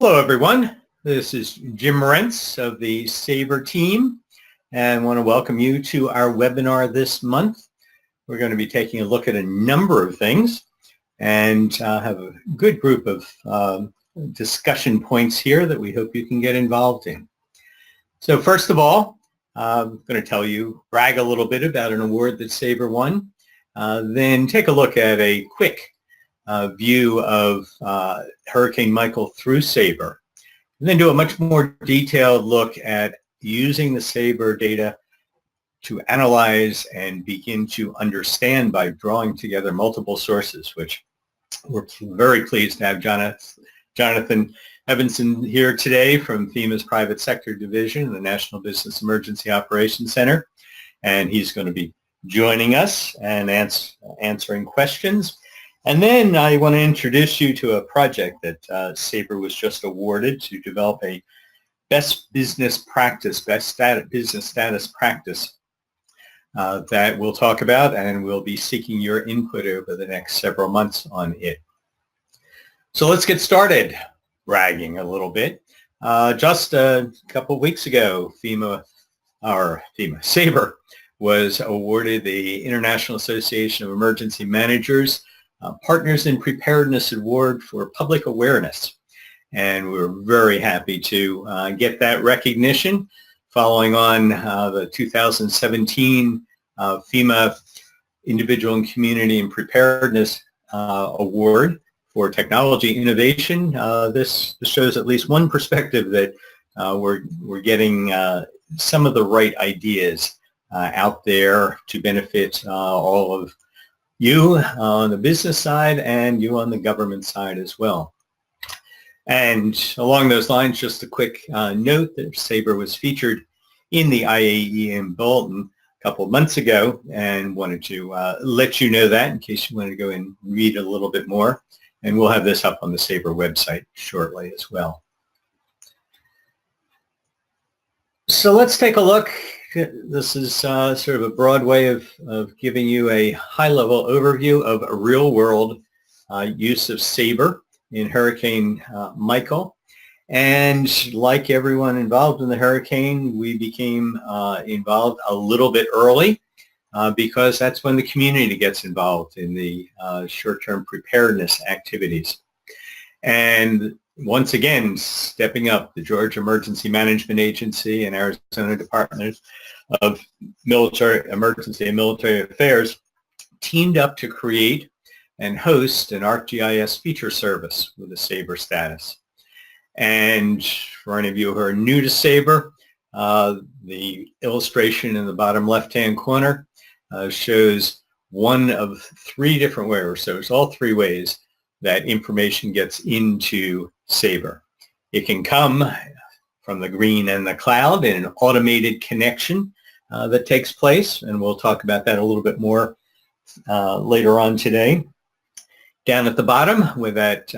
Hello everyone, this is Jim Morentz of the SABER team and want to welcome you to our webinar this month. We're going to be taking a look at a number of things and have a good group of discussion points here that we hope you can get involved in. So first of all, I'm going to brag a little bit about an award that SABER won, then take a look at a quick view of Hurricane Michael through SABER, and then do a much more detailed look at using the SABER data to analyze and begin to understand by drawing together multiple sources, which we're very pleased to have Jonathan Evanson here today from FEMA's Private Sector Division, the National Business Emergency Operations Center, and he's going to be joining us and answering questions. And then I want to introduce you to a project that SABER was just awarded to develop a best business status practice that we'll talk about, and we'll be seeking your input over the next several months on it. So let's get started bragging a little bit. Just a couple of weeks ago, SABER was awarded the International Association of Emergency Managers Partners in Preparedness Award for Public Awareness. And we're very happy to get that recognition following on the 2017 FEMA Individual and Community and Preparedness Award for Technology Innovation. This shows at least one perspective that we're getting some of the right ideas out there to benefit all of you on the business side and you on the government side as well. And along those lines, just a quick note that SABER was featured in the IAEM Bulletin a couple of months ago, and wanted to let you know that in case you want to go and read a little bit more. And we'll have this up on the SABER website shortly as well. So let's take a look. This is sort of a broad way of giving you a high-level overview of a real-world use of SABER in Hurricane Michael. And like everyone involved in the hurricane, we became involved a little bit early because that's when the community gets involved in the short-term preparedness activities. And once again, stepping up, the Georgia Emergency Management Agency and Arizona Department of Emergency and Military Affairs teamed up to create and host an ArcGIS feature service with a SABER status. And for any of you who are new to SABER, the illustration in the bottom left-hand corner shows one of three different ways. So it's all three ways that information gets into SABER. It can come from the green and the cloud in an automated connection that takes place, and we'll talk about that a little bit more later on today. Down at the bottom with that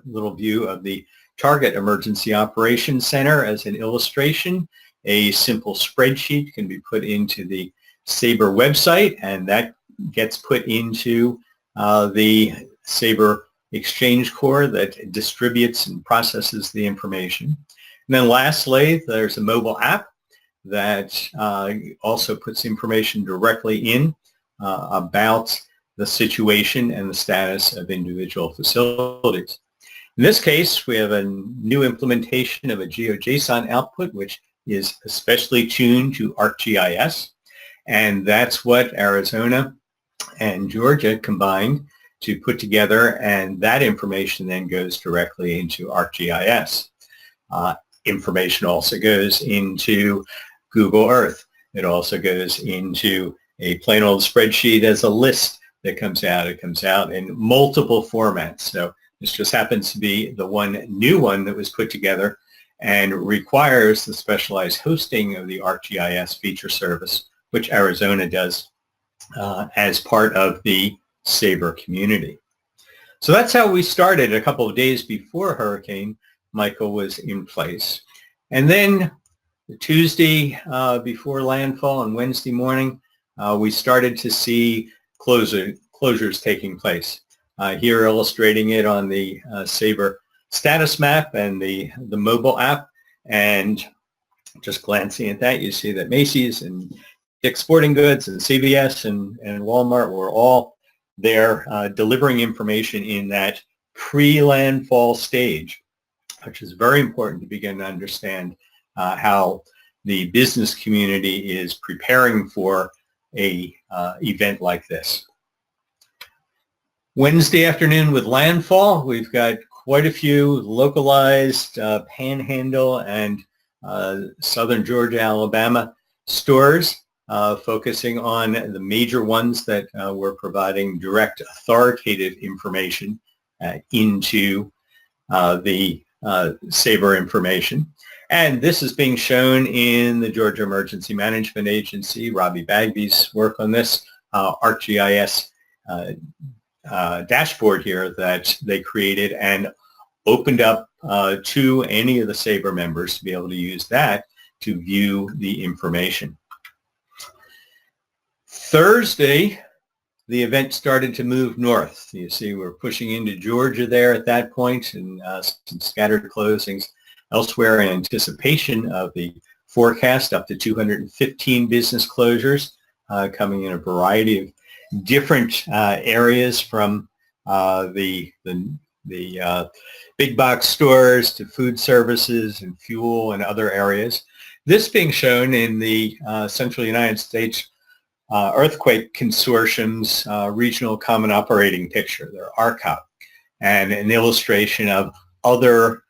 little view of the Target Emergency Operations Center as an illustration, a simple spreadsheet can be put into the SABER website, and that gets put into the SABER XchangeCore that distributes and processes the information. And then lastly, there's a mobile app that also puts information directly in about the situation and the status of individual facilities. In this case, we have a new implementation of a GeoJSON output, which is especially tuned to ArcGIS, and that's what Arizona and Georgia combined to put together, and that information then goes directly into ArcGIS. Information also goes into Google Earth. It also goes into a plain old spreadsheet as a list that comes out. It comes out in multiple formats. So this just happens to be the new one that was put together and requires the specialized hosting of the ArcGIS feature service, which Arizona does as part of the SABER community. So that's how we started a couple of days before Hurricane Michael was in place. And then Tuesday before landfall and Wednesday morning, we started to see closures taking place. Here illustrating it on the SABER status map and the mobile app. And just glancing at that, you see that Macy's and Dick's Sporting Goods and CVS and Walmart were all there delivering information in that pre-landfall stage, which is very important to begin to understand how the business community is preparing for a event like this. Wednesday afternoon with landfall, we've got quite a few localized Panhandle and Southern Georgia, Alabama stores focusing on the major ones that were providing direct authoritative information into the SABER information. And this is being shown in the Georgia Emergency Management Agency, Robbie Bagby's work on this, ArcGIS dashboard here that they created and opened up to any of the SABER members to be able to use that to view the information. Thursday, the event started to move north. You see we're pushing into Georgia there at that point, and some scattered closings elsewhere in anticipation of the forecast, up to 215 business closures coming in a variety of different areas, from the big box stores to food services and fuel and other areas. This being shown in the Central United States Earthquake Consortium's Regional Common Operating Picture, their RCOP, and an illustration of other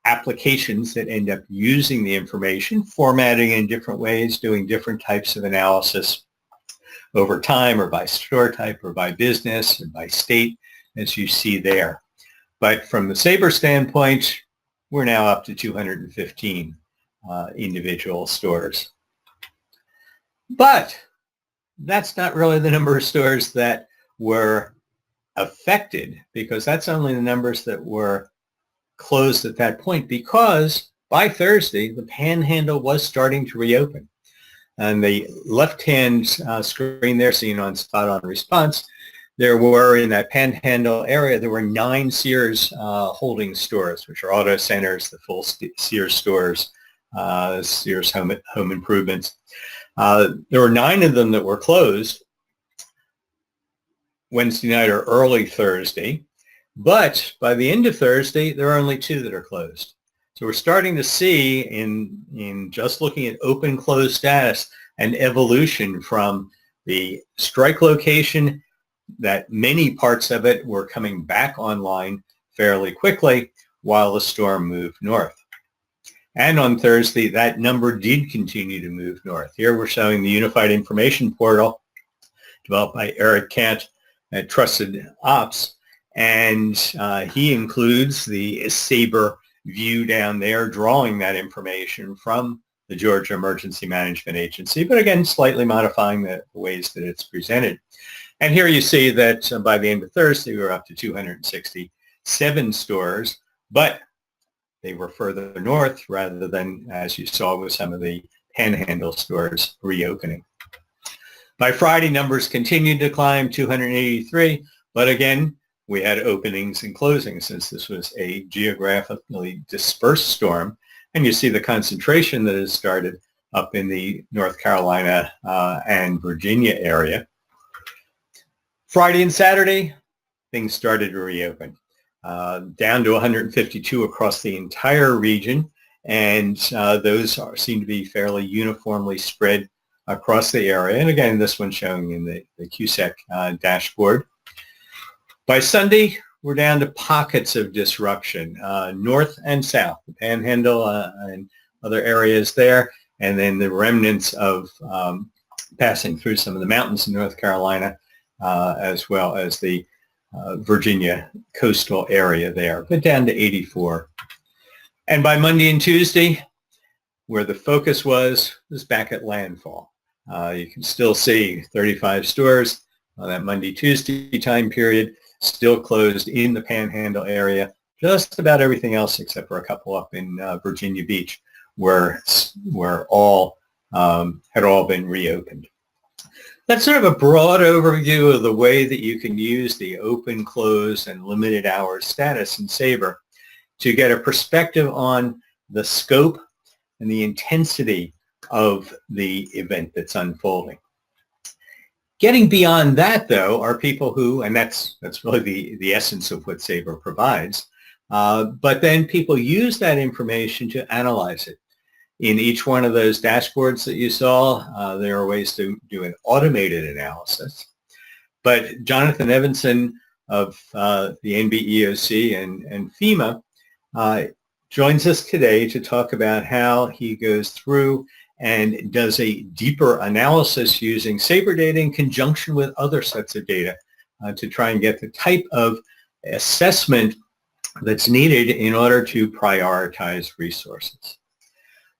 applications that end up using the information, formatting in different ways, doing different types of analysis over time, or by store type, or by business, or by state, as you see there. But from the SABER standpoint, we're now up to 215 individual stores. But that's not really the number of stores that were affected, because that's only the numbers that were closed at that point, because by Thursday, the Panhandle was starting to reopen. And the left-hand screen there, seen on Spot On Response, there were, in that Panhandle area, there were 9 Sears holding stores, which are auto centers, the full Sears stores, Sears home improvements. There were 9 of them that were closed Wednesday night or early Thursday. But by the end of Thursday, there are only 2 that are closed. So we're starting to see, in just looking at open-close status, an evolution from the strike location, that many parts of it were coming back online fairly quickly while the storm moved north. And on Thursday, that number did continue to move north. Here we're showing the Unified Information Portal developed by Eric Kant at Trusted Ops. And he includes the SABER view down there, drawing that information from the Georgia Emergency Management Agency, but again, slightly modifying the ways that it's presented. And here you see that by the end of Thursday, we were up to 267 stores, but they were further north rather than, as you saw with some of the Panhandle stores reopening. By Friday, numbers continued to climb, 283, but again, we had openings and closings since this was a geographically dispersed storm. And you see the concentration that has started up in the North Carolina and Virginia area. Friday and Saturday, things started to reopen, down to 152 across the entire region. And those seem to be fairly uniformly spread across the area. And again, this one showing in the QSEC dashboard. By Sunday, we're down to pockets of disruption, north and south, the Panhandle and other areas there, and then the remnants of passing through some of the mountains in North Carolina, as well as the Virginia coastal area there, but down to 84. And by Monday and Tuesday, where the focus was back at landfall. You can still see 35 stores on that Monday-Tuesday time period, still closed in the Panhandle area. Just about everything else except for a couple up in Virginia Beach, where all had all been reopened. That's sort of a broad overview of the way that you can use the open, close, and limited hours status in SABER. to get a perspective on the scope and the intensity of the event that's unfolding. Getting beyond that, though, are people who, and that's really the essence of what SABER provides, but then people use that information to analyze it. In each one of those dashboards that you saw, there are ways to do an automated analysis. But Jonathan Evanson of the NBEOC and FEMA joins us today to talk about how he goes through and does a deeper analysis using SABER data in conjunction with other sets of data to try and get the type of assessment that's needed in order to prioritize resources.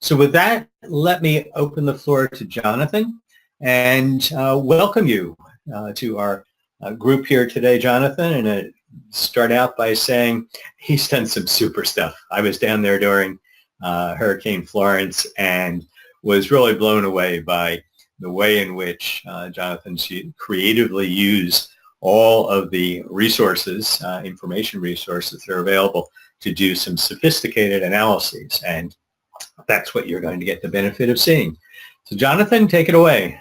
So with that, let me open the floor to Jonathan and welcome you to our group here today, Jonathan, and start out by saying he's done some super stuff. I was down there during Hurricane Florence and was really blown away by the way in which Jonathan creatively used all of the resources, information resources that are available to do some sophisticated analyses. And that's what you're going to get the benefit of seeing. So Jonathan, take it away.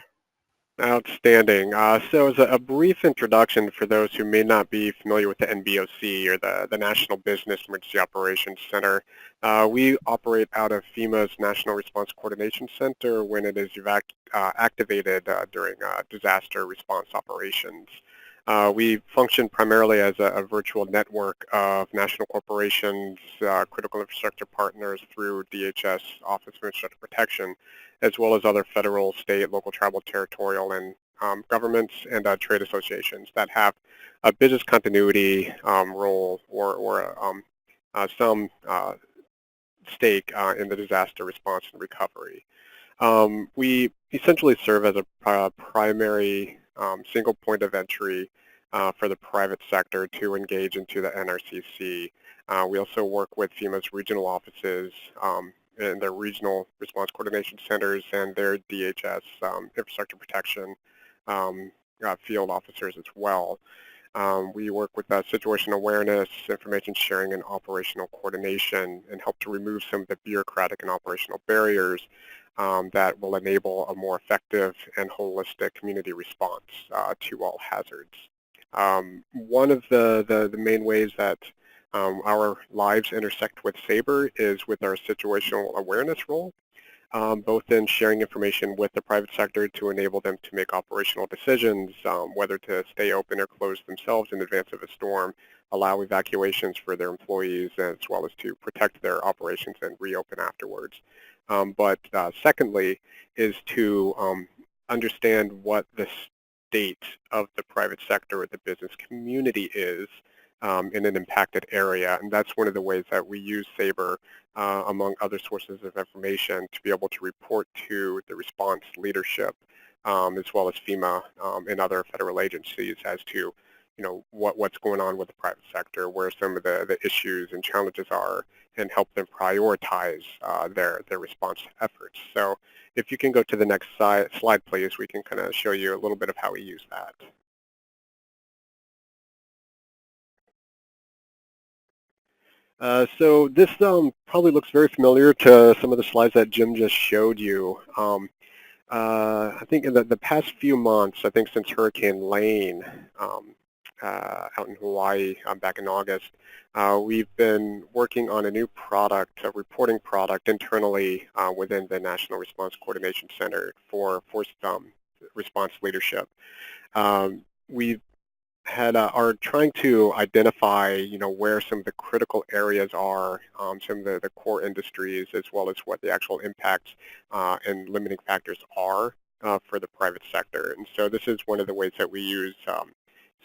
Outstanding. So as a brief introduction for those who may not be familiar with the NBOC or the National Business Emergency Operations Center, we operate out of FEMA's National Response Coordination Center when it is activated during disaster response operations. We function primarily as a virtual network of national corporations, critical infrastructure partners through DHS Office of Infrastructure Protection, as well as other federal, state, local, tribal, territorial, and governments and trade associations that have a business continuity role or some stake in the disaster response and recovery. We essentially serve as a primary single point of entry for the private sector to engage into the NRCC. We also work with FEMA's regional offices and their regional response coordination centers and their DHS infrastructure protection field officers as well. We work with situation awareness, information sharing, and operational coordination and help to remove some of the bureaucratic and operational barriers that will enable a more effective and holistic community response to all hazards. One of the main ways that our lives intersect with SABER is with our situational awareness role, both in sharing information with the private sector to enable them to make operational decisions, whether to stay open or close themselves in advance of a storm, allow evacuations for their employees, as well as to protect their operations and reopen afterwards. But secondly is to understand what the state of the private sector or the business community is in an impacted area. And that's one of the ways that we use SABER, among other sources of information, to be able to report to the response leadership, as well as FEMA and other federal agencies as to what's going on with the private sector, where some of the issues and challenges are, and help them prioritize their response efforts. So if you can go to the next slide, please, we can kind of show you a little bit of how we use that. So this probably looks very familiar to some of the slides that Jim just showed you. I think in the past few months, I think since Hurricane Lane out in Hawaii back in August, we've been working on a new product, a reporting product internally within the National Response Coordination Center for response leadership. We are trying to identify, where some of the critical areas are, some of the core industries, as well as what the actual impacts and limiting factors are for the private sector. And so this is one of the ways that we use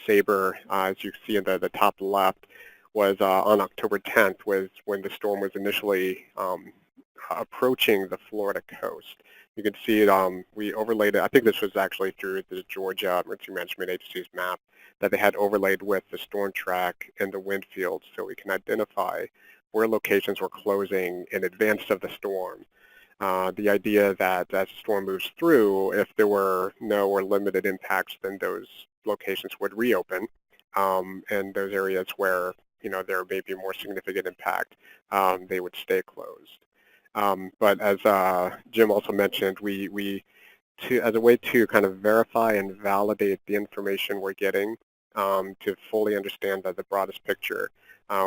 SABER, as you see in the top left, was on October 10th, was when the storm was initially approaching the Florida coast. You can see it, we overlaid it, I think this was actually through the Georgia Emergency Management Agency's map, that they had overlaid with the storm track and the wind field, so we can identify where locations were closing in advance of the storm. The idea that as the storm moves through, if there were no or limited impacts, then those locations would reopen, and those areas where there may be more significant impact, they would stay closed. But as Jim also mentioned, as a way to kind of verify and validate the information we're getting, to fully understand the broadest picture,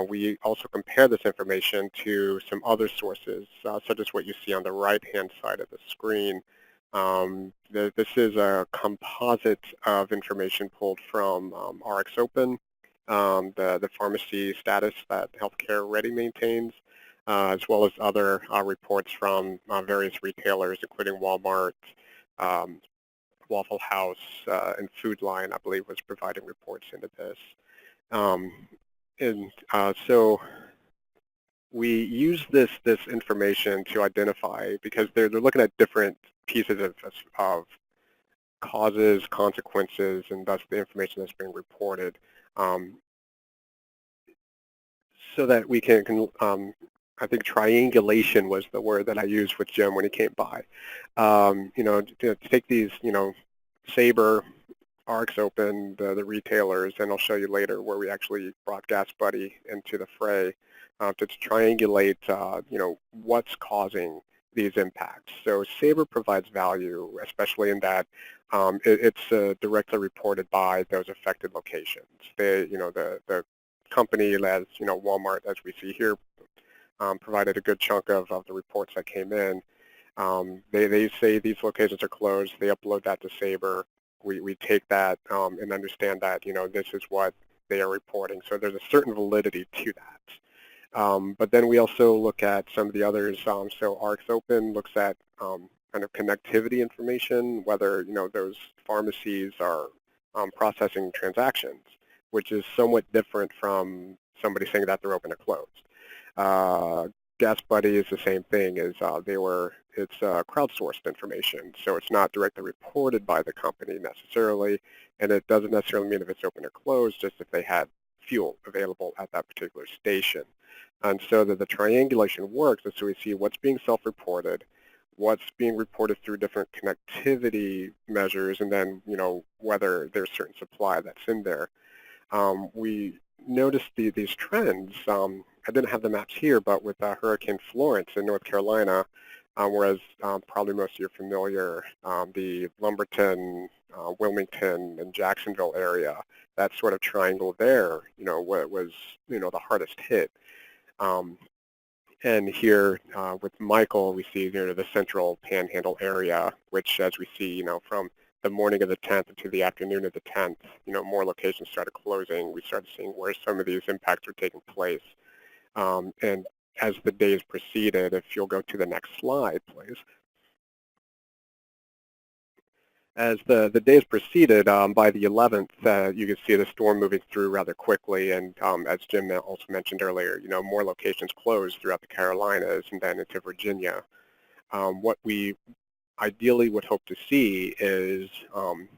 we also compare this information to some other sources, such as what you see on the right-hand side of the screen. This is a composite of information pulled from RxOpen, the pharmacy status that Healthcare Ready maintains, as well as other reports from various retailers, including Walmart, Waffle House, and Food Line, I believe, was providing reports into this. So we use this information to identify, because they're looking at different pieces of causes, consequences, and thus the information that's being reported, so that we can I think triangulation was the word that I used with Jim when he came by. To take these, SABER, RxOpen, the retailers, and I'll show you later where we actually brought GasBuddy into the fray, to triangulate, what's causing these impacts. So SABER provides value, especially in that it's directly reported by those affected locations. The company, as Walmart, as we see here, provided a good chunk of the reports that came in. They say these locations are closed. They upload that to SABER. We take that and understand that, this is what they are reporting. So there's a certain validity to that. But then we also look at some of the others. So RxOpen looks at kind of connectivity information, whether, those pharmacies are processing transactions, which is somewhat different from somebody saying that they're open or closed. GasBuddy is the same thing, as it's crowdsourced information, so it's not directly reported by the company necessarily, and it doesn't necessarily mean if it's open or closed, just if they had fuel available at that particular station. And so that the triangulation works, and so we see what's being self-reported, what's being reported through different connectivity measures, and then, whether there's certain supply that's in there. We noticed these trends. I didn't have the maps here, but with Hurricane Florence in North Carolina, whereas probably most of you are familiar, the Lumberton, Wilmington, and Jacksonville area, that sort of triangle there, was, the hardest hit. And here with Michael, we see the central Panhandle area, which, as we see, from the morning of the 10th to the afternoon of the 10th, more locations started closing. We started seeing where some of these impacts are taking place. And as the days proceeded, if you'll go to the next slide, please. As the days proceeded, by the 11th, you could see the storm moving through rather quickly, and as Jim also mentioned earlier, more locations closed throughout the Carolinas and then into Virginia. What we ideally would hope to see is,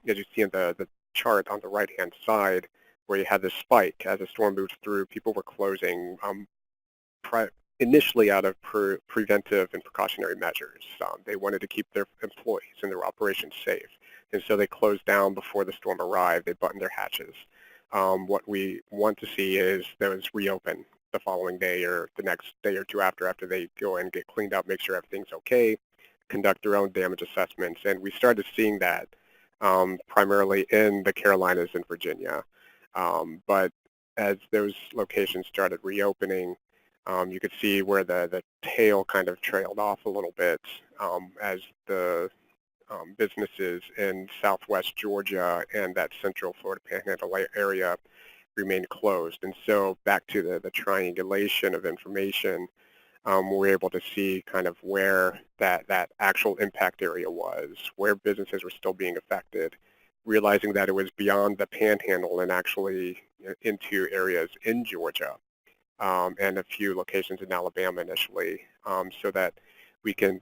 as you see in the chart on the right-hand side, where you had this spike as the storm moved through, people were closing initially out of preventive and precautionary measures. They wanted to keep their employees and their operations safe, and so they closed down before the storm arrived. They buttoned their hatches. What we want to see is those reopen the following day or the next day or two after they go and get cleaned up, make sure everything's okay, conduct their own damage assessments, and we started seeing that primarily in the Carolinas and Virginia. But as those locations started reopening, you could see where the tail kind of trailed off a little bit, as the businesses in southwest Georgia and that central Florida Panhandle area remained closed. And so back to the triangulation of information, we're able to see kind of where that actual impact area was, where businesses were still being affected, realizing that it was beyond the Panhandle and actually into areas in Georgia, and a few locations in Alabama initially, so that we can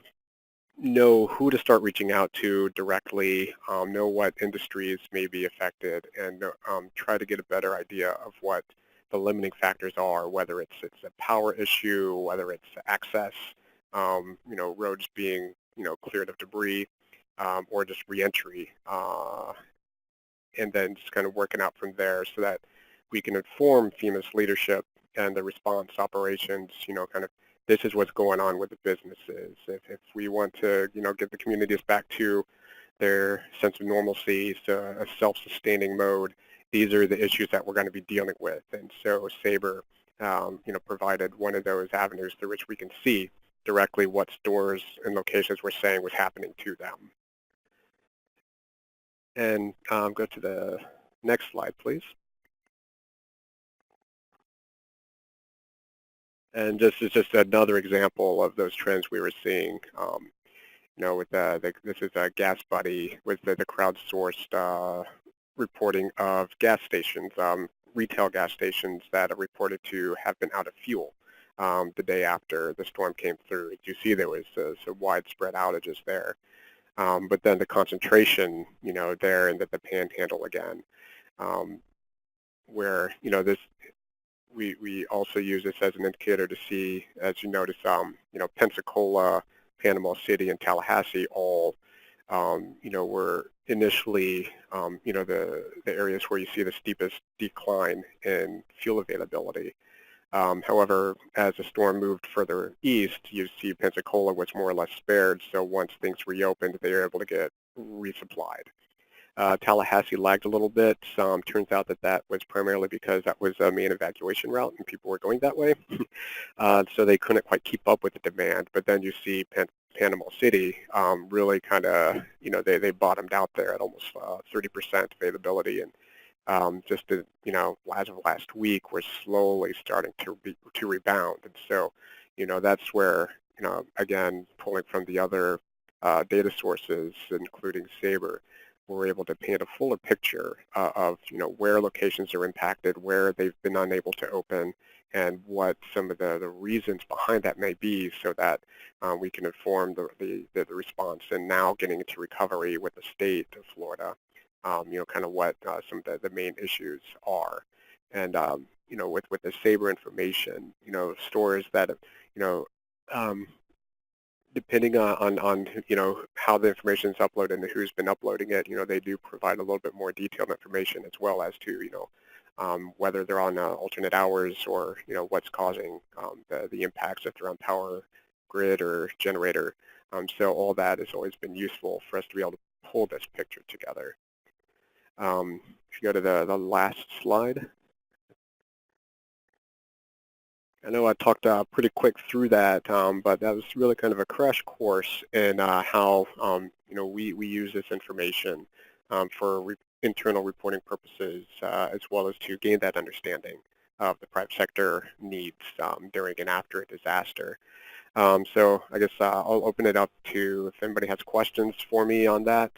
know who to start reaching out to directly, know what industries may be affected, and try to get a better idea of what the limiting factors are, whether it's a power issue, whether it's access, roads being cleared of debris, or just reentry, and then just kind of working out from there so that we can inform FEMA's leadership and the response operations, kind of this is what's going on with the businesses. If we want to, get the communities back to their sense of normalcy, so a self-sustaining mode, these are the issues that we're going to be dealing with. And so SABER, provided one of those avenues through which we can see directly what stores and locations were saying was happening to them. And go to the next slide, please. And this is just another example of those trends we were seeing. With this is a Gas Buddy with the crowdsourced reporting of gas stations, retail gas stations that are reported to have been out of fuel the day after the storm came through. As you see, there was some widespread outages there. But then the concentration, there in the panhandle again, where, we also use this as an indicator to see, as you notice, Pensacola, Panama City, and Tallahassee all, were initially, the areas where you see the steepest decline in fuel availability. However, as the storm moved further east, you see Pensacola was more or less spared, so once things reopened, they were able to get resupplied. Tallahassee lagged a little bit. Turns out that was primarily because that was a main evacuation route and people were going that way. So they couldn't quite keep up with the demand. But then you see Panama City really kind of, they bottomed out there at almost 30% availability. And just, as of last week, we're slowly starting to rebound. And so, that's where, again, pulling from the other data sources, including SABER, we're able to paint a fuller picture of, where locations are impacted, where they've been unable to open, and what some of the reasons behind that may be, so that we can inform the response. And now getting into recovery with the state of Florida, kind of what some of the main issues are. And, with the SABER information, stores that, depending on how the information is uploaded and who's been uploading it, they do provide a little bit more detailed information, as well as to, whether they're on alternate hours, or, what's causing the impacts, if they're on power grid or generator. So all that has always been useful for us to be able to pull this picture together. If you go to the last slide. I know I talked pretty quick through that, but that was really kind of a crash course in how we use this information for internal reporting purposes, as well as to gain that understanding of the private sector needs during and after a disaster. So I guess I'll open it up to if anybody has questions for me on that,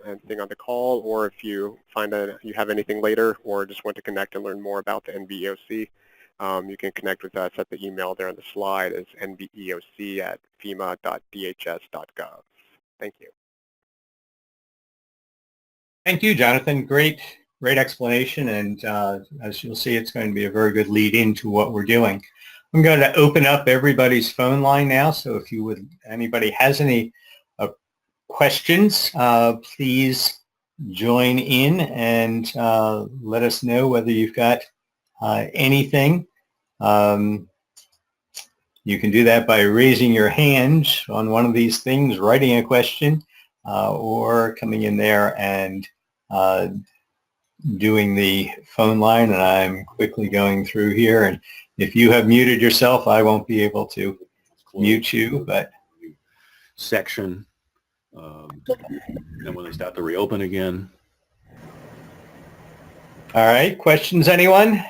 anything on the call, or if you find that you have anything later, or just want to connect and learn more about the NBEOC. You can connect with us at the email there on the slide is nbeoc@fema.dhs.gov. Thank you. Thank you, Jonathan. Great explanation. And as you'll see, it's going to be a very good lead into what we're doing. I'm going to open up everybody's phone line now. So if anybody has any questions, please join in and let us know whether you've got anything. You can do that by raising your hand on one of these things, writing a question, or coming in there and doing the phone line. And I'm quickly going through here. And if you have muted yourself, I won't be able to mute you. But section, and when they start to reopen again. All right. Questions, anyone?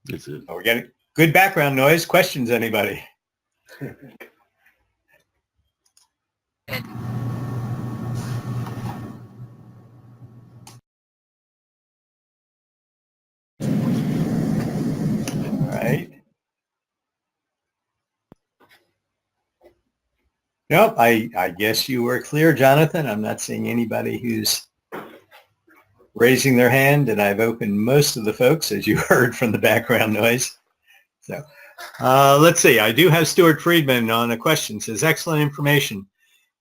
That's it. Oh, we're getting good background noise. Questions, anybody? All right. Nope, I guess you were clear, Jonathan. I'm not seeing anybody who's raising their hand, and I've opened most of the folks, as you heard from the background noise. So let's see. I do have Stuart Friedman on a question. Says, excellent information.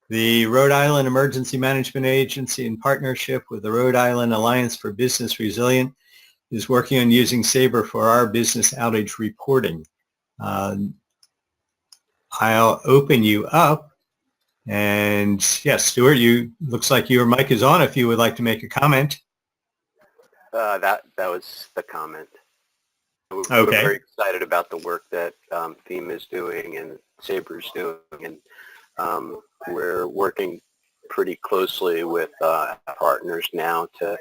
The Rhode Island Emergency Management Agency, in partnership with the Rhode Island Alliance for Business Resilience, is working on using SABER for our business outage reporting. I'll open you up. And yes, Stuart, looks like your mic is on if you would like to make a comment. That was the comment. We're Okay. very excited about the work that FEMA is doing and SABER is doing, and we're working pretty closely with partners now to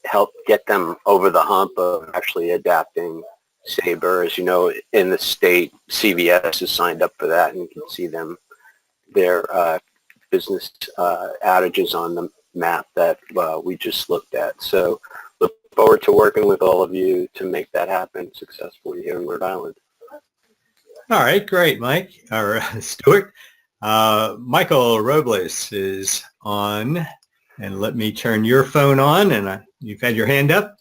help get them over the hump of actually adapting SABER. As you know, in the state, CVS has signed up for that, and you can see their business outages on the map that we just looked at. So look forward to working with all of you to make that happen successfully here in Rhode Island. All right, great, Mike, or Stuart. Michael Robles is on, and let me turn your phone on, and you've had your hand up.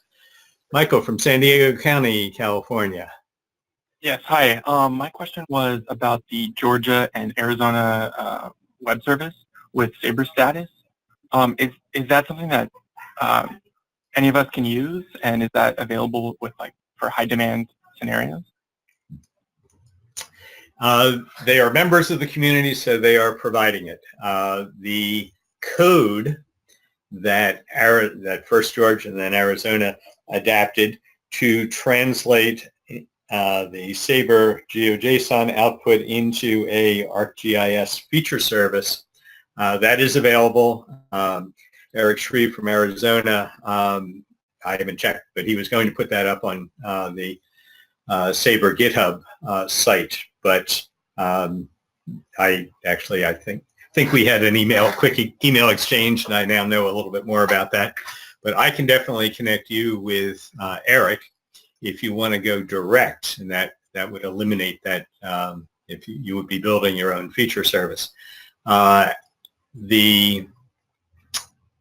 Michael from San Diego County, California. Yes, hi. My question was about the Georgia and Arizona web service with SABER status. Is that something that any of us can use, and is that available with for high demand scenarios? They are members of the community, so they are providing it. The code that first Georgia and then Arizona adapted to translate the SABER GeoJSON output into a ArcGIS feature service, that is available. Eric Shreve from Arizona, I haven't checked, but he was going to put that up on the SABER GitHub site. But I think we had an quick email exchange, and I now know a little bit more about that. But I can definitely connect you with Eric if you want to go direct, and that would eliminate that if you would be building your own feature service. The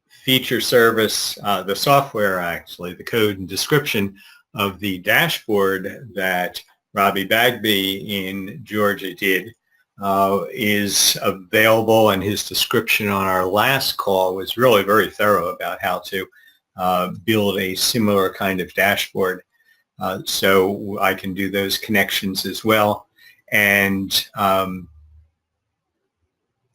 feature service, the software actually, the code and description of the dashboard that Robbie Bagby in Georgia did is available, and his description on our last call was really very thorough about how to build a similar kind of dashboard. So I can do those connections as well. And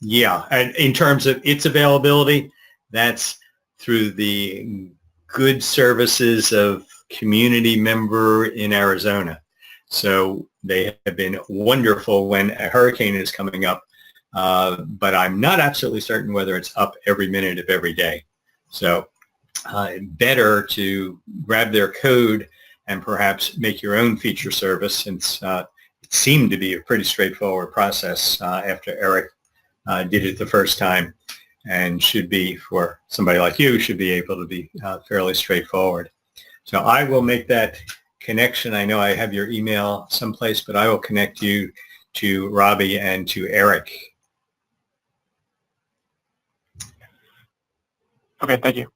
yeah, and in terms of its availability, that's through the good services of community member in Arizona. So they have been wonderful when a hurricane is coming up, but I'm not absolutely certain whether it's up every minute of every day. So better to grab their code and perhaps make your own feature service, since it seemed to be a pretty straightforward process after Eric did it the first time, and should be, for somebody like you, should be able to be fairly straightforward. So I will make that connection. I know I have your email someplace, but I will connect you to Robbie and to Eric. Okay, thank you.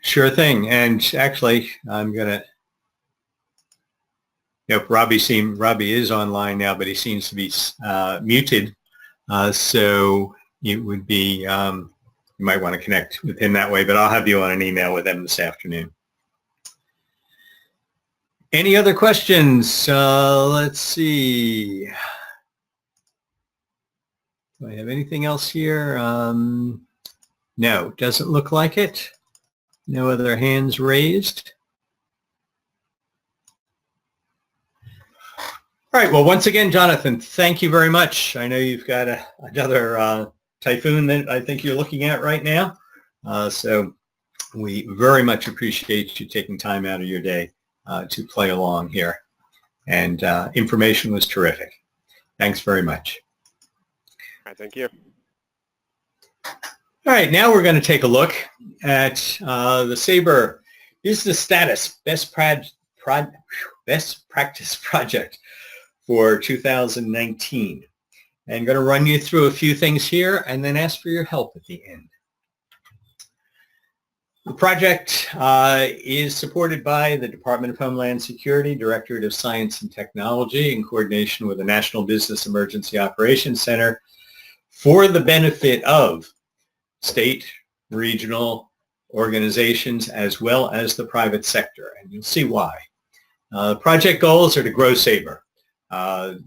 Sure thing. And actually, I'm going to, Robbie is online now, but he seems to be muted. So it would be, you might want to connect with him that way, but I'll have you on an email with him this afternoon. Any other questions? Let's see. Do I have anything else here? No, doesn't look like it. No other hands raised. All right. Well, once again, Jonathan, thank you very much. I know you've got another typhoon that I think you're looking at right now. So we very much appreciate you taking time out of your day to play along here. And information was terrific. Thanks very much. All right, thank you. All right, now we're going to take a look at the SABER Business Status Best Practice Project for 2019. I'm going to run you through a few things here and then ask for your help at the end. The project is supported by the Department of Homeland Security, Directorate of Science and Technology, in coordination with the National Business Emergency Operations Center for the benefit of state, regional organizations, as well as the private sector. And you'll see why. Project goals are to grow SABER.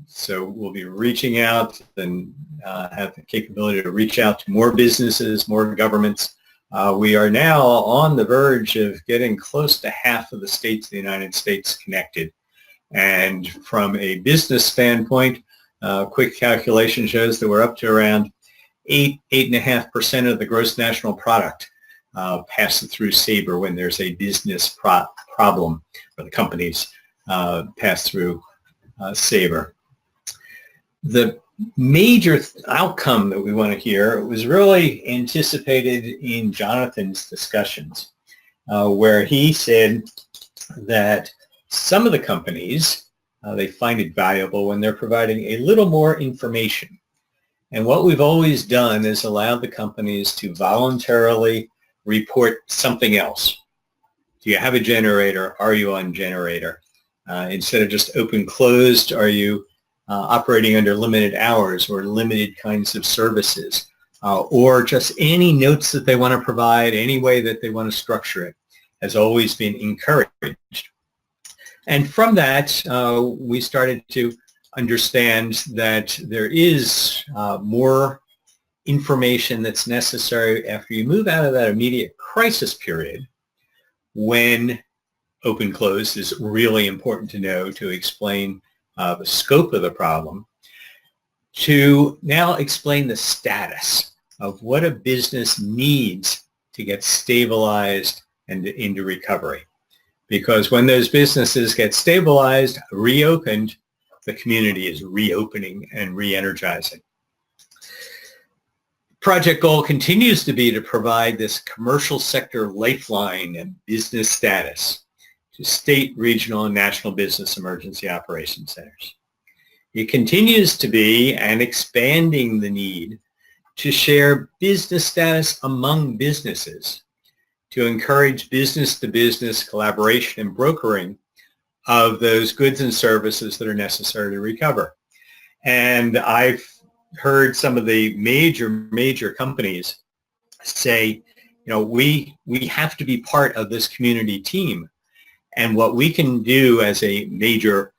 So we'll be reaching out and have the capability to reach out to more businesses, more governments. We are now on the verge of getting close to half of the states of the United States connected. And from a business standpoint, quick calculation shows that we're up to around 8.5% of the gross national product passes through SABER when there's a business problem, or the companies pass through SABER. The major outcome that we want to hear was really anticipated in Jonathan's discussions, where he said that some of the companies, they find it valuable when they're providing a little more information. And what we've always done is allowed the companies to voluntarily report something else. Do you have a generator? Are you on generator? Instead of just open closed, are you operating under limited hours or limited kinds of services? Or just any notes that they want to provide, any way that they want to structure it, has always been encouraged. And from that, we started to understand that there is more information that's necessary after you move out of that immediate crisis period, when open close is really important to know to explain the scope of the problem, to now explain the status of what a business needs to get stabilized and into recovery. Because when those businesses get stabilized, reopened, the community is reopening and re-energizing. Project goal continues to be to provide this commercial sector lifeline and business status to state, regional, and national business emergency operations centers. It continues to be, and expanding the need, to share business status among businesses, to encourage business-to-business collaboration and brokering of those goods and services that are necessary to recover. And I've heard some of the major companies say, we have to be part of this community team. And what we can do as a major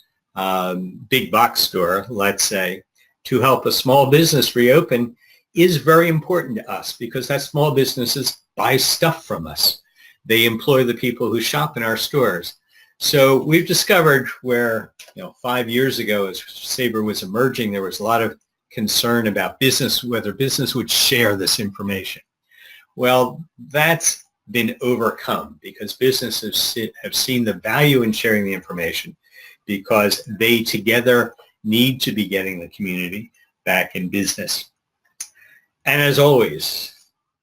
big box store, let's say, to help a small business reopen is very important to us, because that small businesses buy stuff from us. They employ the people who shop in our stores. So we've discovered where, 5 years ago, as SABER was emerging, there was a lot of concern about business, whether business would share this information. Well, that's been overcome, because businesses have seen the value in sharing the information, because they together need to be getting the community back in business. And as always,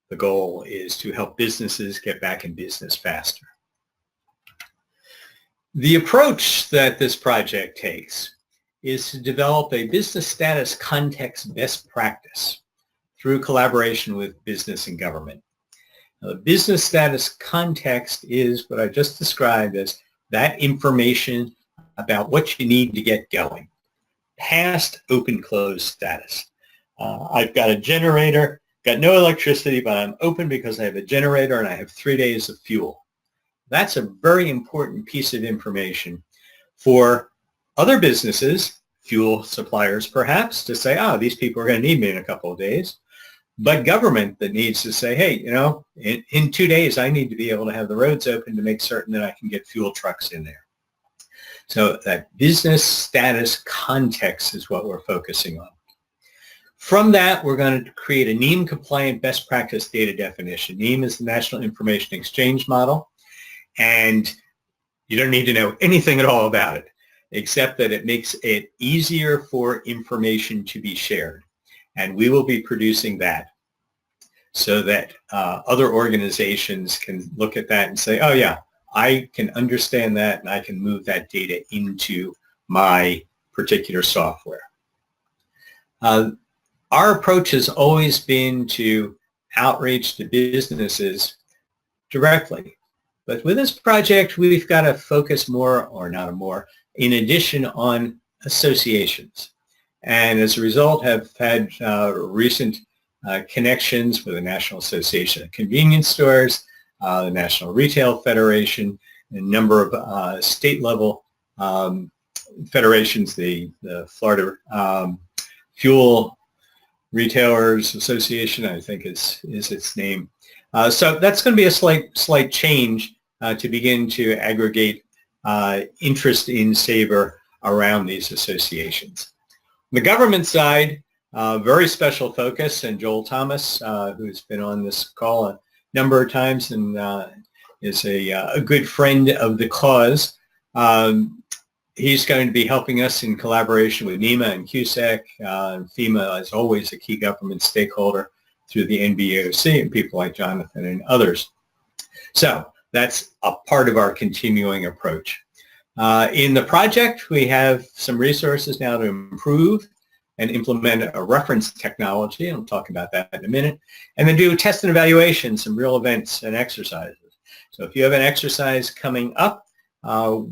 the goal is to help businesses get back in business faster. The approach that this project takes is to develop a business status context best practice through collaboration with business and government. Now, the business status context is what I just described as that information about what you need to get going, past open-close status. I've got a generator, got no electricity, but I'm open because I have a generator and I have 3 days of fuel. That's a very important piece of information for other businesses, fuel suppliers perhaps, to say, these people are going to need me in a couple of days. But government that needs to say, hey, in 2 days, I need to be able to have the roads open to make certain that I can get fuel trucks in there. So that business status context is what we're focusing on. From that, we're going to create a NEEM-compliant best practice data definition. NEEM is the National Information Exchange Model, and you don't need to know anything at all about it, except that it makes it easier for information to be shared. And we will be producing that so that other organizations can look at that and say, oh yeah, I can understand that and I can move that data into my particular software. Our approach has always been to outreach to businesses directly. But with this project, we've got to focus more, or not more, in addition, on associations. and as a result have had recent connections with the National Association of Convenience Stores, the National Retail Federation, a number of state-level federations, the Florida Fuel Retailers Association, I think is its name. So that's going to be a slight change to begin to aggregate interest in SABER around these associations. On the government side, very special focus, and Joel Thomas, who's been on this call a number of times and is a good friend of the cause. He's going to be helping us in collaboration with NEMA and CUSAC. FEMA is always a key government stakeholder through the NBOC and people like Jonathan and others. So that's a part of our continuing approach. In the project, we have some resources now to improve and implement a reference technology, and I'll talk about that in a minute, and then do test and evaluation, some real events and exercises. So if you have an exercise coming up,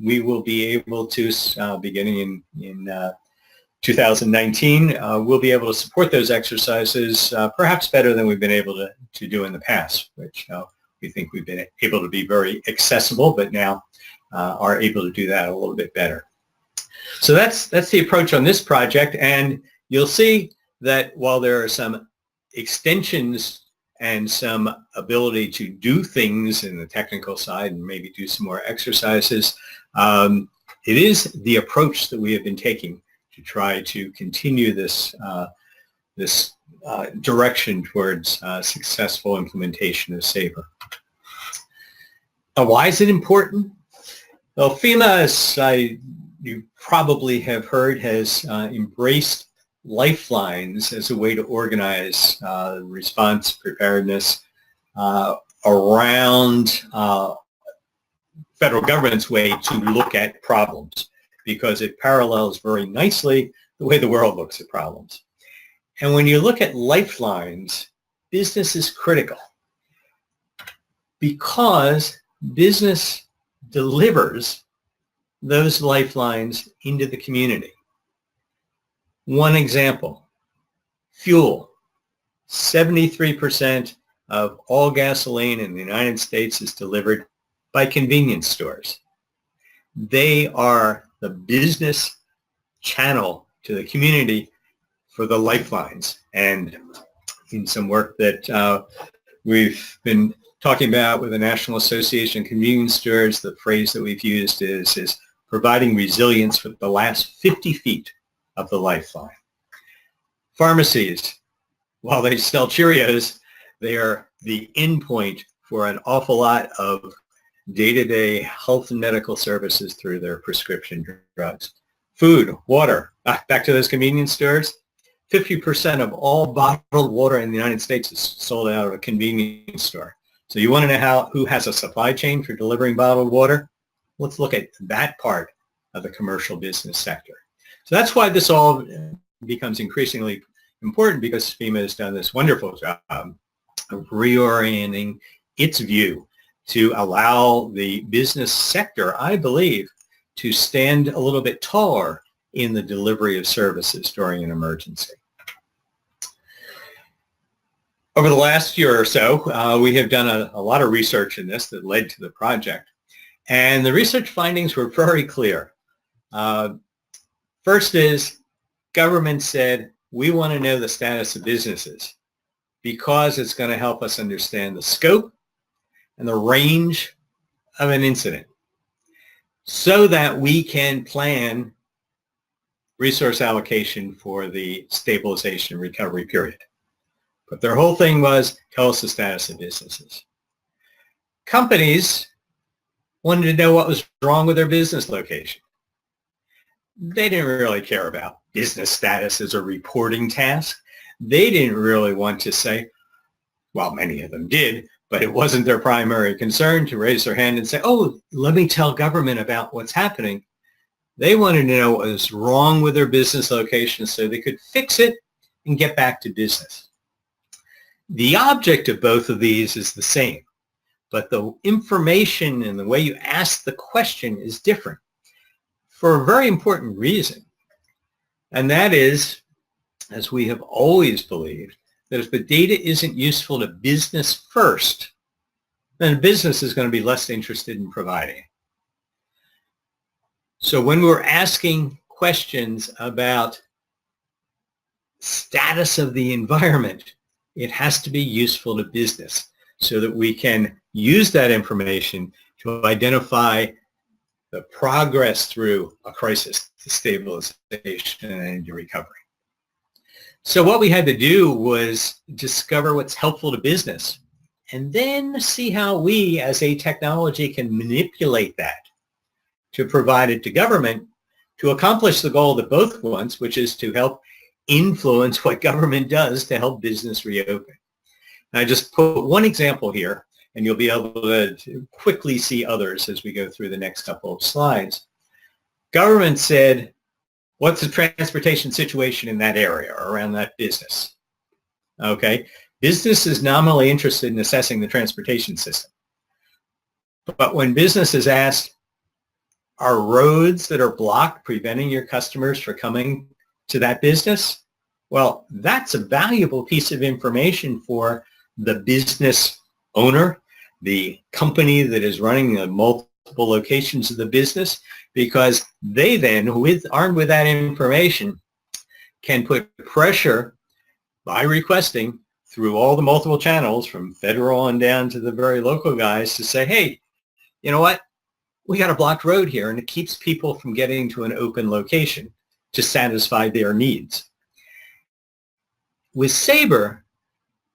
we will be able to, beginning in 2019, we'll be able to support those exercises perhaps better than we've been able to do in the past, which we think we've been able to be very accessible, but now are able to do that a little bit better. So that's the approach on this project, and you'll see that while there are some extensions and some ability to do things in the technical side and maybe do some more exercises, it is the approach that we have been taking to try to continue this direction towards successful implementation of SABER. Why is it important? Well, FEMA, as you probably have heard, has embraced lifelines as a way to organize response preparedness around federal government's way to look at problems, because it parallels very nicely the way the world looks at problems. And when you look at lifelines, business is critical because business delivers those lifelines into the community. One example, fuel. 73% of all gasoline in the United States is delivered by convenience stores. They are the business channel to the community for the lifelines. And in some work that we've been talking about with the National Association of Convenience Stores, the phrase that we've used is providing resilience for the last 50 feet of the lifeline. Pharmacies, while they sell Cheerios, they are the endpoint for an awful lot of day-to-day health and medical services through their prescription drugs. Food, water, back to those convenience stores. 50% of all bottled water in the United States is sold out of a convenience store. So you want to know who has a supply chain for delivering bottled water? Let's look at that part of the commercial business sector. So that's why this all becomes increasingly important, because FEMA has done this wonderful job of reorienting its view to allow the business sector, I believe, to stand a little bit taller in the delivery of services during an emergency. Over the last year or so, we have done a lot of research in this that led to the project. And the research findings were very clear. First is, government said, we want to know the status of businesses because it's going to help us understand the scope and the range of an incident so that we can plan resource allocation for the stabilization and recovery period. But their whole thing was, tell us the status of businesses. Companies wanted to know what was wrong with their business location. They didn't really care about business status as a reporting task. They didn't really want to say, well, many of them did, but it wasn't their primary concern to raise their hand and say, oh, let me tell government about what's happening. They wanted to know what was wrong with their business location so they could fix it and get back to business. The object of both of these is the same, but the information and the way you ask the question is different for a very important reason. And that is, as we have always believed, that if the data isn't useful to business first, then business is going to be less interested in providing it. So when we're asking questions about status of the environment, it has to be useful to business so that we can use that information to identify the progress through a crisis to stabilization and into recovery. So what we had to do was discover what's helpful to business and then see how we as a technology can manipulate that to provide it to government to accomplish the goal that both wants, which is to help influence what government does to help business reopen. And I just put one example here, and you'll be able to quickly see others as we go through the next couple of slides. Government said, what's the transportation situation in that area or around that business? Okay, business is nominally interested in assessing the transportation system. But when business is asked, are roads that are blocked preventing your customers from coming to that business? Well, that's a valuable piece of information for the business owner, the company that is running the multiple locations of the business, because they then, armed with that information, can put pressure by requesting through all the multiple channels from federal on down to the very local guys to say, hey, you know what? We got a blocked road here, and it keeps people from getting to an open location to satisfy their needs. With SABER,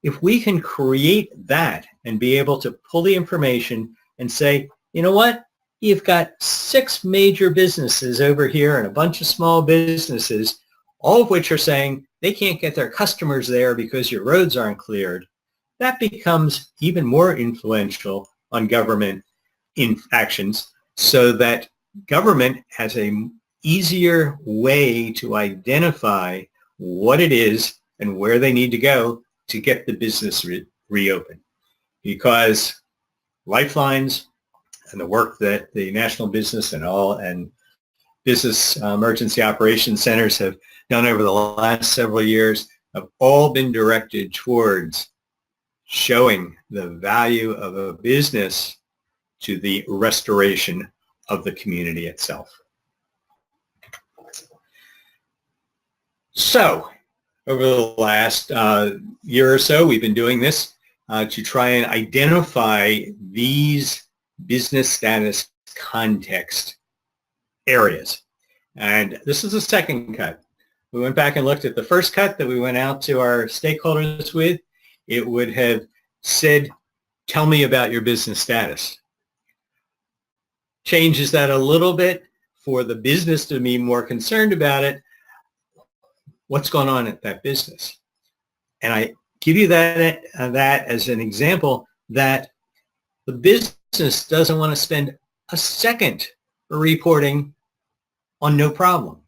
if we can create that and be able to pull the information and say, you know what, you've got 6 major businesses over here and a bunch of small businesses, all of which are saying they can't get their customers there because your roads aren't cleared, that becomes even more influential on government actions so that government has an easier way to identify what it is and where they need to go to get the business reopened. Because lifelines and the work that the National Business and Business Emergency Operations Centers have done over the last several years have all been directed towards showing the value of a business to the restoration of the community itself. So, over the last year or so, we've been doing this to try and identify these business status context areas. And this is the second cut. We went back and looked at the first cut that we went out to our stakeholders with. It would have said, tell me about your business status. Changes that a little bit for the business to be more concerned about it. What's going on at that business? And I give you that as an example that the business doesn't want to spend a second reporting on no problem.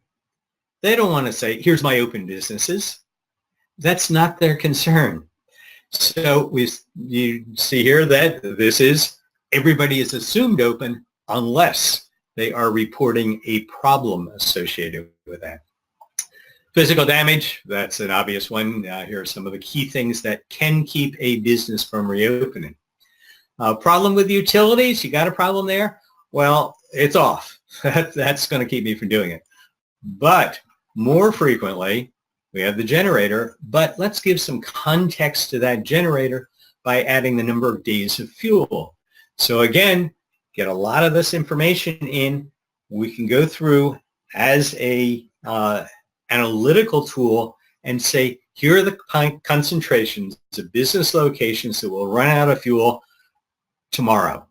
They don't want to say, here's my open businesses. That's not their concern. So you see here that this is, everybody is assumed open unless they are reporting a problem associated with that. Physical damage, that's an obvious one. Here are some of the key things that can keep a business from reopening. Problem with utilities, you got a problem there? Well, it's off. That's going to keep me from doing it. But more frequently, we have the generator, but let's give some context to that generator by adding the number of days of fuel. So again, get a lot of this information in. We can go through as a analytical tool and say, here are the concentrations of business locations that will run out of fuel tomorrow.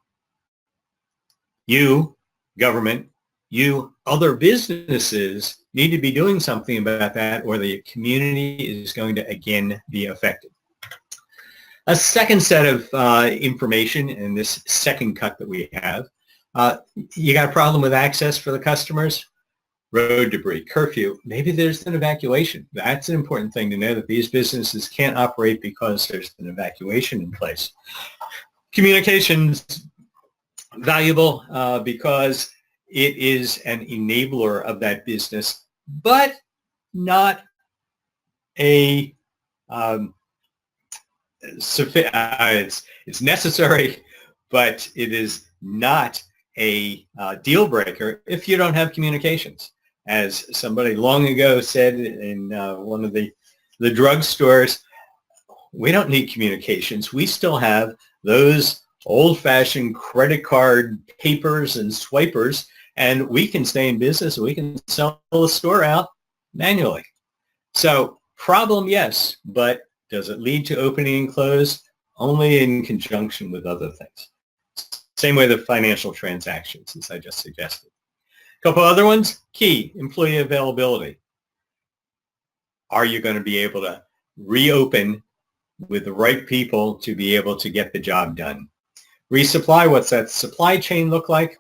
You, government, you other businesses need to be doing something about that or the community is going to again be affected. A second set of information in this second cut that we have, you got a problem with access for the customers? Road debris, curfew, maybe there's an evacuation. That's an important thing to know, that these businesses can't operate because there's an evacuation in place. Communications, valuable because it is an enabler of that business, but not a it's necessary, but it is not a deal breaker if you don't have communications. As somebody long ago said in one of the drugstores, we don't need communications. We still have those old-fashioned credit card papers and swipers, and we can stay in business. We can sell the store out manually. So problem, yes, but does it lead to opening and close? Only in conjunction with other things. Same way the financial transactions, as I just suggested. A couple other ones. Key, employee availability. Are you going to be able to reopen with the right people to be able to get the job done? Resupply, what's that supply chain look like?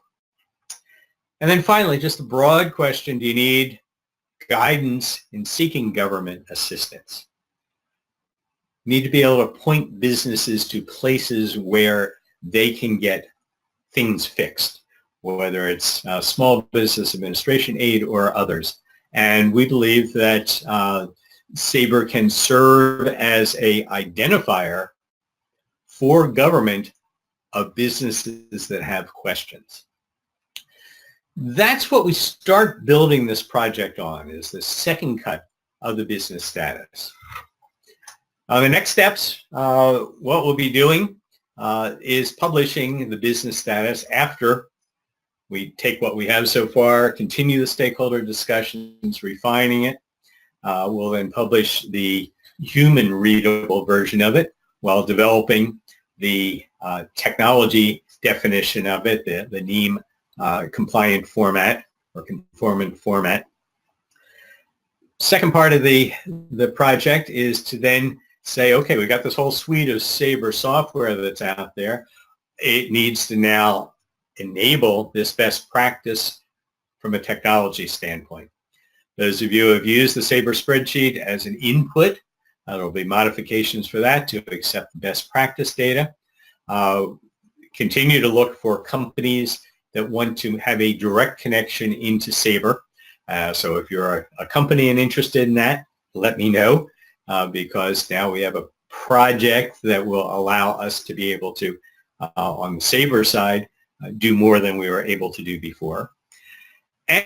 And then finally, just a broad question, do you need guidance in seeking government assistance? You need to be able to point businesses to places where they can get things fixed, whether it's small business administration aid or others. And we believe that SABER can serve as a identifier for government of businesses that have questions. That's what we start building this project on, is the second cut of the business status. The next steps, what we'll be doing is publishing the business status after we take what we have so far, continue the stakeholder discussions, refining it. We'll then publish the human readable version of it while developing the technology definition of it, the NEEM compliant format or conformant format. Second part of the project is to then say, okay, we got this whole suite of SABER software that's out there. It needs to now enable this best practice from a technology standpoint. Those of you who have used the SABER spreadsheet as an input, there will be modifications for that to accept the best practice data. Continue to look for companies that want to have a direct connection into SABER. So if you're a company and interested in that, let me know, because now we have a project that will allow us to be able to, on the SABER side, do more than we were able to do before.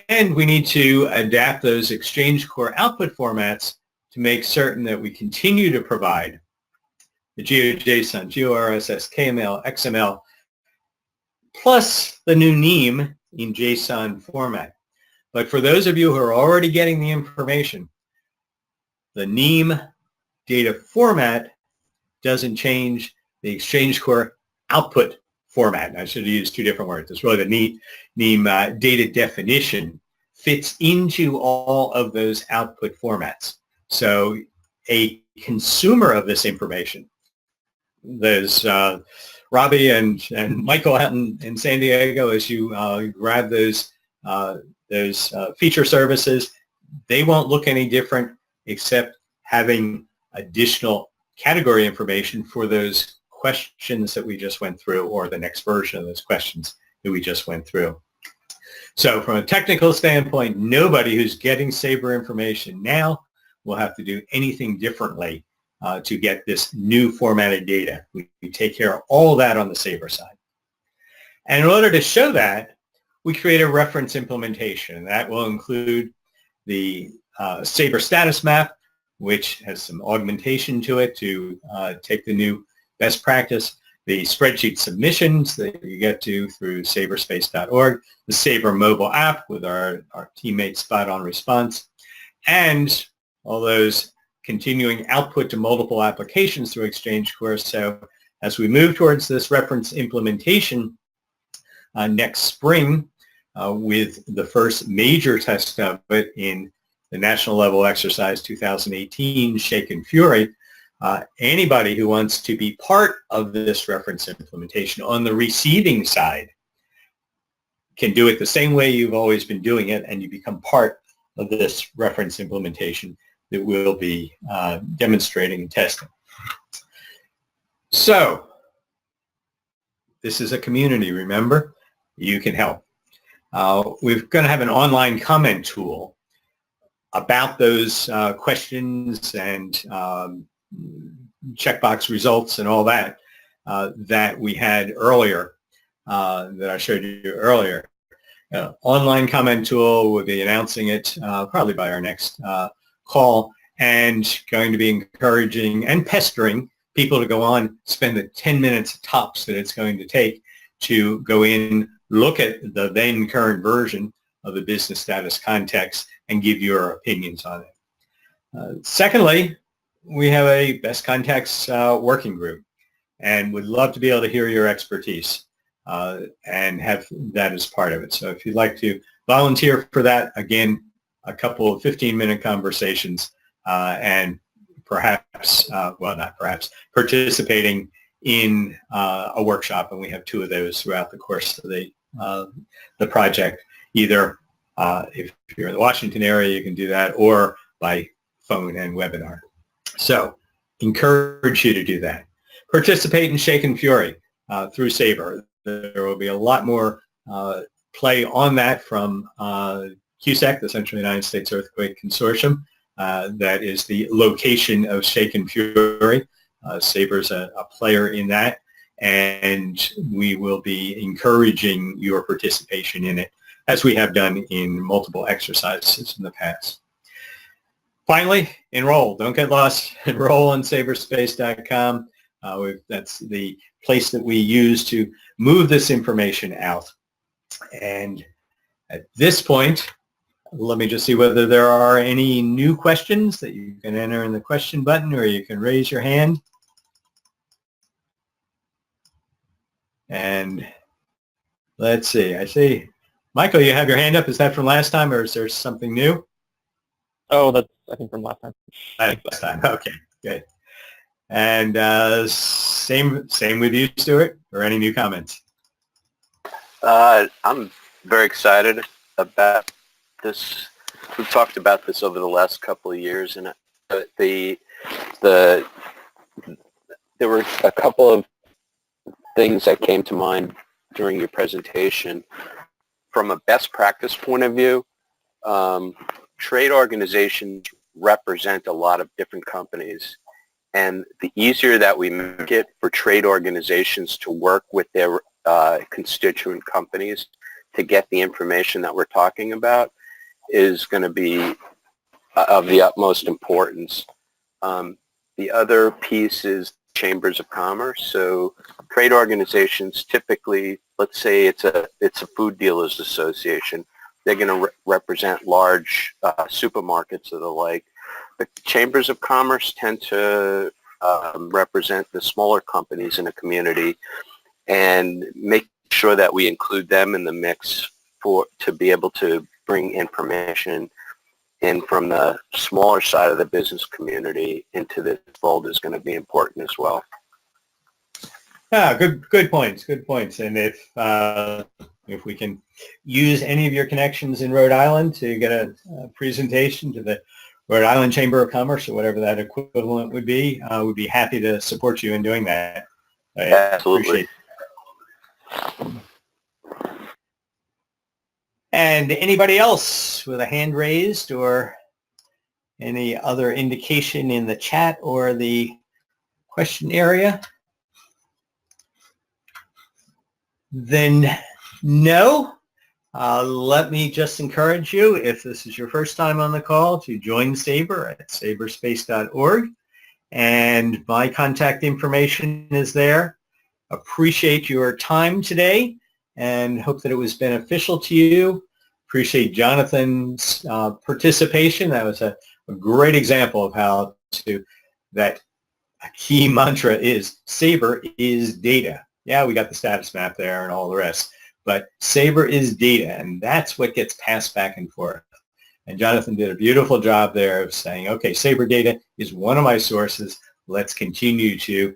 And we need to adapt those XchangeCore output formats to make certain that we continue to provide the GeoJSON, GeoRSS, KML, XML, plus the new NEEM in JSON format. But for those of you who are already getting the information, the NEEM data format doesn't change. The XchangeCore output format, I should have used two different words. It's really the NEEM data definition fits into all of those output formats. So a consumer of this information, there's Robbie and Michael out in San Diego, as you grab those feature services, they won't look any different except having additional category information for those questions that we just went through, or the next version of those questions that we just went through. So from a technical standpoint, nobody who's getting SABER information now will have to do anything differently to get this new formatted data. We take care of all that on the SABER side. And in order to show that, we create a reference implementation. That will include the SABER status map, which has some augmentation to it to take the new best practice, the spreadsheet submissions that you get to through saberspace.org, the SABER mobile app with our teammate Spot On Response, and all those continuing output to multiple applications through XchangeCore. So as we move towards this reference implementation next spring, with the first major test of it in the National Level Exercise 2018, Shake and Fury, anybody who wants to be part of this reference implementation on the receiving side can do it the same way you've always been doing it, and you become part of this reference implementation that we'll be demonstrating and testing. So this is a community, remember? You can help. We're going to have an online comment tool. about those questions and checkbox results and all that that we had earlier, that I showed you earlier. Online comment tool, we'll be announcing it probably by our next call, and going to be encouraging and pestering people to go on, spend the 10 minutes tops that it's going to take to go in, look at the then current version of the business status context and give your opinions on it. Secondly, we have a best contacts working group, and would love to be able to hear your expertise and have that as part of it. So if you'd like to volunteer for that, again, a couple of 15-minute conversations and perhaps, well, not perhaps, participating in a workshop, and we have 2 of those throughout the course of the project. Either if you're in the Washington area, you can do that, or by phone and webinar. So encourage you to do that. Participate in Shake and Fury through SABER. There will be a lot more play on that from CUSEC, the Central United States Earthquake Consortium. That is the location of Shake and Fury. SABER's a player in that, and we will be encouraging your participation in it, as we have done in multiple exercises in the past. Finally, enroll. Don't get lost. Enroll on saberspace.com. That's the place that we use to move this information out. And at this point, let me just see whether there are any new questions that you can enter in the question button, or you can raise your hand. And let's see. I see, Michael, you have your hand up. Is that from last time, or is there something new? Oh, that's, I think, from last time. Last time. Okay, good. And same with you, Stuart, or any new comments? I'm very excited about this. We've talked about this over the last couple of years, and there were a couple of things that came to mind during your presentation. From a best practice point of view, trade organizations represent a lot of different companies, and the easier that we make it for trade organizations to work with their constituent companies to get the information that we're talking about is going to be of the utmost importance. The other piece is chambers of commerce. So trade organizations typically, let's say it's a food dealers association, they're going to represent large supermarkets or the like. The chambers of commerce tend to represent the smaller companies in a community, and make sure that we include them in the mix to be able to bring information in from the smaller side of the business community into this fold is going to be important as well. Ah, good points. Good points. And if we can use any of your connections in Rhode Island to get a presentation to the Rhode Island Chamber of Commerce, or whatever that equivalent would be, we'd be happy to support you in doing that. I Absolutely. appreciate it. And anybody else with a hand raised, or any other indication in the chat or the question area? Then no. Let me just encourage you, if this is your first time on the call, to join SABER at saberspace.org. And my contact information is there. Appreciate your time today and hope that it was beneficial to you. Appreciate Jonathan's participation. That was a great example of how that a key mantra is SABER is data. Yeah, we got the status map there and all the rest, but SABER is data, and that's what gets passed back and forth. And Jonathan did a beautiful job there of saying, okay, SABER data is one of my sources. Let's continue to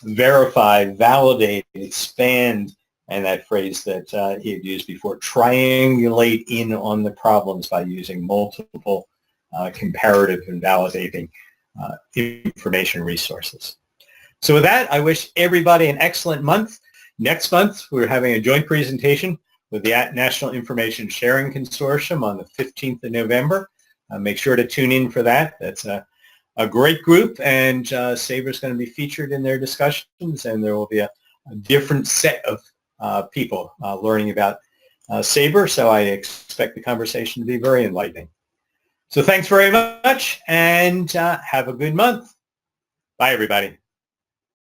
verify, validate, expand, and that phrase that he had used before, triangulate in on the problems by using multiple comparative and validating information resources. So with that, I wish everybody an excellent month. Next month, we're having a joint presentation with the National Information Sharing Consortium on the 15th of November. make sure to tune in for that. That's a great group, and SABER is going to be featured in their discussions, and there will be a different set of people learning about SABER, so I expect the conversation to be very enlightening. So thanks very much, and have a good month. Bye, everybody.